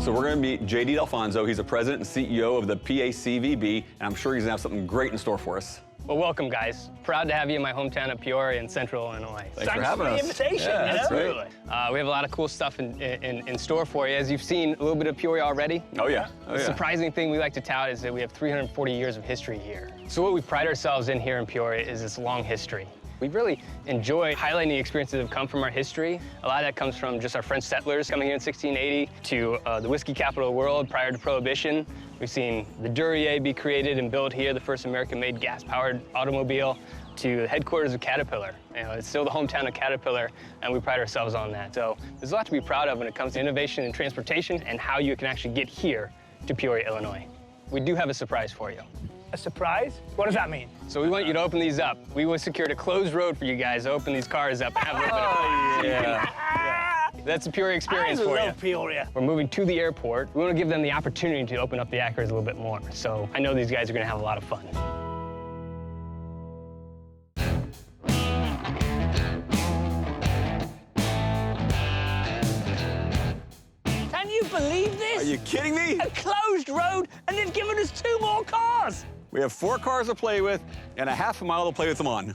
So we're going to meet JD Delfonso. He's the president and CEO of the PACVB, and I'm sure he's going to have something great in store for us. Well, welcome, guys. Proud to have you in my hometown of Peoria in central Illinois. Thanks for having us. the invitation. Yeah, that's Absolutely. We have a lot of cool stuff in store for you. As you've seen a little bit of Peoria already. Oh, yeah. The surprising thing we like to tout is that we have 340 years of history here. So what we pride ourselves in here in Peoria is this long history. We really enjoy highlighting the experiences that have come from our history. A lot of that comes from just our French settlers coming here in 1680 to the whiskey capital of the world prior to Prohibition. We've seen the Duryea be created and built here, the first American-made gas-powered automobile, to the headquarters of Caterpillar. You know, it's still the hometown of Caterpillar, and we pride ourselves on that. So there's a lot to be proud of when it comes to innovation in transportation and how you can actually get here to Peoria, Illinois. We do have a surprise for you. A surprise? What does that mean? So we want you to open these up. We will secured a closed road for you guys to open these cars up and have a little bit of fun. Yeah. That's a Peoria experience for you. I love Peoria. We're moving to the airport. We want to give them the opportunity to open up the Acuras a little bit more. So I know these guys are going to have a lot of fun. Can you believe this? Are you kidding me? A closed road, and they've given us 2 more cars. We have 4 cars to play with and a half a mile to play with them on.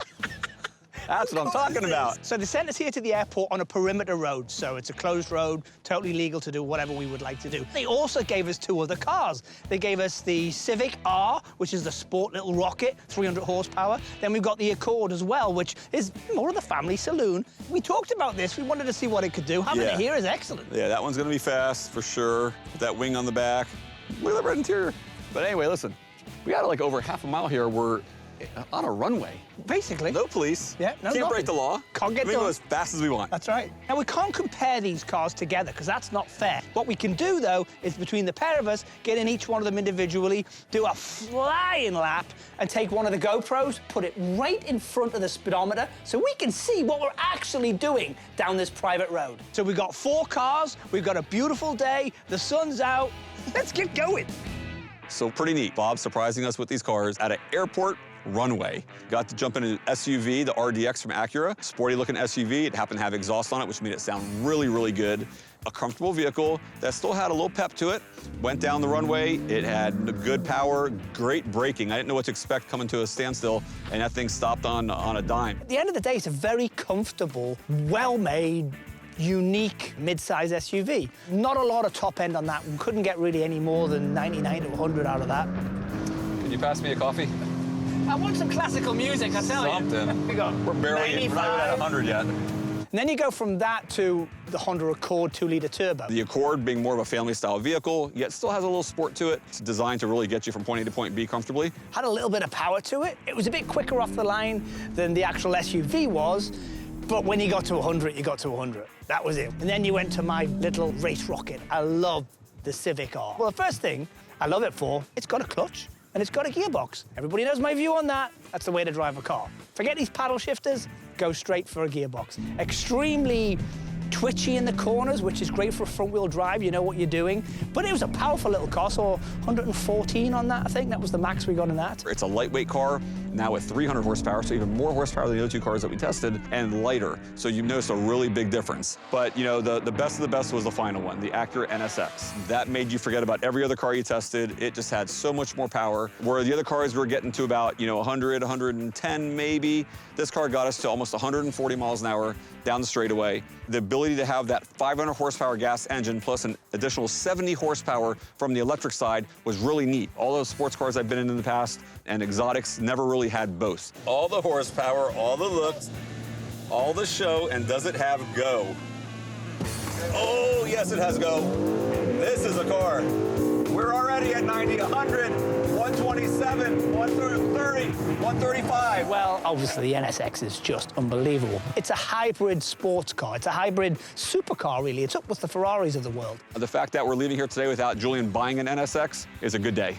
That's what I'm talking about. So they sent us here to the airport on a perimeter road, so it's a closed road, totally legal to do whatever we would like to do. They also gave us 2 other cars. They gave us the Civic R, which is the sport little rocket, 300 horsepower. Then we've got the Accord as well, which is more of the family saloon. We talked about this. We wanted to see what it could do. Having it here is excellent. Yeah, that one's going to be fast for sure. With that wing on the back. Look at that red interior. But anyway, listen, we got like over half a mile here. We're on a runway. Basically. No police. Yeah, no, Can't break the law. Can't get We can go done. as fast as we want. That's right. Now, we can't compare these cars together because that's not fair. What we can do, though, is between the pair of us, get in each one of them individually, do a flying lap, and take one of the GoPros, put it right in front of the speedometer so we can see what we're actually doing down this private road. So we've got 4 cars, we've got a beautiful day, the sun's out. Let's get going. So pretty neat. Bob surprising us with these cars at an airport runway. Got to jump in an SUV, the RDX from Acura. Sporty looking SUV. It happened to have exhaust on it, which made it sound really, really good. A comfortable vehicle that still had a little pep to it. Went down the runway. It had good power, great braking. I didn't know what to expect coming to a standstill, and that thing stopped on a dime. At the end of the day, it's a very comfortable, well-made, unique mid-size SUV. Not a lot of top end on that. We couldn't get really any more than 99 to 100 out of that. Can you pass me a coffee? I want some classical music, I tell you. Something. We got We're barely we're not even at 100 yet. And then you go from that to the Honda Accord 2-liter turbo. The Accord being more of a family-style vehicle, yet still has a little sport to it. It's designed to really get you from point A to point B comfortably. Had a little bit of power to it. It was a bit quicker off the line than the actual SUV was, but when you got to 100, you got to 100. That was it. And then you went to my little race rocket. I love the Civic R. Well, the first thing I love it for, it's got a clutch and it's got a gearbox. Everybody knows my view on that. That's the way to drive a car. Forget these paddle shifters, go straight for a gearbox. Extremely twitchy in the corners, which is great for a front-wheel drive. You know what you're doing. But it was a powerful little car, so 114 on that, I think. That was the max we got in that. It's a lightweight car, now with 300 horsepower, so even more horsepower than the other 2 cars that we tested, and lighter. So you notice a really big difference. But, you know, the best of the best was the final one, the Acura NSX. That made you forget about every other car you tested. It just had so much more power. Where the other cars were getting to about, 100, 110 maybe, this car got us to almost 140 miles an hour down the straightaway. The ability to have that 500 horsepower gas engine plus an additional 70 horsepower from the electric side was really neat. All those sports cars I've been in the past and exotics never really had both. All the horsepower, all the looks, all the show, and does it have go? Oh, yes, it has go. This is a car. We're already at 90, 100, 127, 130, 135. Well, obviously, the NSX is just unbelievable. It's a hybrid sports car. It's a hybrid supercar, really. It's up with the Ferraris of the world. The fact that we're leaving here today without Julian buying an NSX is a good day.